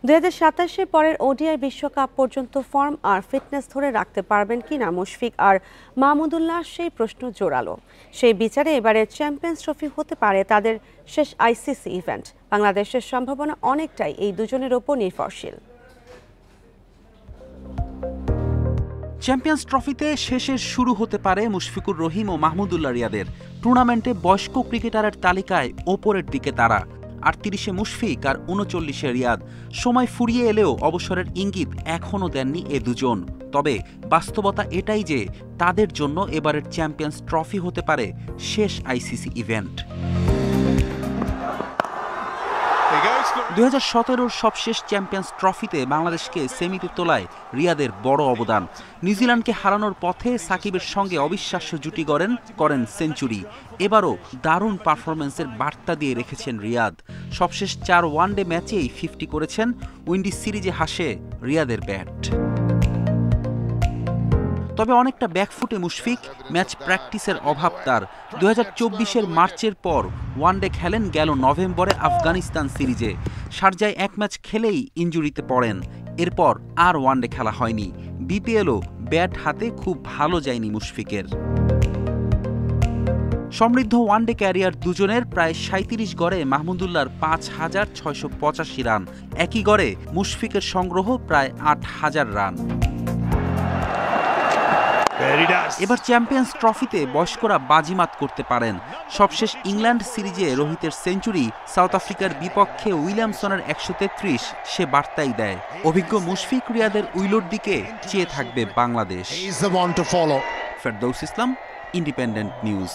2027 পরের ওডিআই বিশ্বকাপ পর্যন্ত ফর্ম আর ফিটনেস ধরে রাখতে পারবেন কিনা মুশফিক আর মাহমুদুল্লাহ, সেই প্রশ্ন জোরালো। সেই বিচারে এবারে চ্যাম্পিয়ন্স ট্রফি হতে পারে তাদের শেষ আইসিসি ইভেন্ট। বাংলাদেশের সম্ভাবনা অনেকটাই এই দুজনের ওপর নির্ভরশীল। চ্যাম্পিয়ন্স ট্রফিতে শেষের শুরু হতে পারে মুশফিকুর রহিম ও মাহমুদুল্লাহ রিয়াদের। টুর্নামেন্টে বয়স্ক ক্রিকেটারের তালিকায় ওপরের দিকে তারা। 38-এ মুশফিক আর 39-এ রিয়াদ। সময় ফুরিয়ে এলেও অবসরের ইঙ্গিত এখনও দেননি এ দুজন। তবে বাস্তবতা এটাই যে তাদের জন্য এবারের চ্যাম্পিয়ন্স ট্রফি হতে পারে শেষ আইসিসি ইভেন্ট। 2017-র সবশেষ চ্যাম্পিয়ন্স ট্রফিতে বাংলাদেশকে সেমিতে তোলায় রিয়াদের বড় অবদান। নিউজিল্যান্ডকে হারানোর পথে সাকিবের সঙ্গে অবিশ্বাস্য জুটি করেন সেঞ্চুরি। এবারও দারুণ পারফরমেন্সের বার্তা দিয়ে রেখেছেন রিয়াদ। সবশেষ 4 ওয়ানডে ম্যাচেই 50 করেছেন। উইন্ডিজ সিরিজে হাসে রিয়াদের ব্যাট। তবে অনেকটা ব্যাকফুটে মুশফিক, ম্যাচ প্র্যাকটিসের অভাব তার। 2024-এর মার্চের পর ওয়ানডে খেলেন গেল নভেম্বরে আফগানিস্তান সিরিজে। শারজায় 1 ম্যাচ খেলেই ইনজুরিতে পড়েন। এরপর আর ওয়ানডে খেলা হয়নি। বিপিএলও ব্যাট হাতে খুব ভালো যায়নি মুশফিকের। সমৃদ্ধ ওয়ানডে ক্যারিয়ার দুজনের প্রায় 37 গড়ে মাহমুদুল্লাহর 5,685 রান। একই গড়ে মুশফিকের সংগ্রহ প্রায় 8,000 রান। এবার চ্যাম্পিয়ন্স ট্রফিতে বয়স্করা বাজিমাত করতে পারেন। সবশেষ ইংল্যান্ড সিরিজে রোহিতের সেঞ্চুরি, সাউথ আফ্রিকার বিপক্ষে উইলিয়ামসনের 133 সে বার্তাই দেয়। অভিজ্ঞ মুশফিক রিয়াদের উইলোর দিকে চেয়ে থাকবে বাংলাদেশ। ফেরদৌস ইসলাম, ইন্ডিপেন্ডেন্ট নিউজ।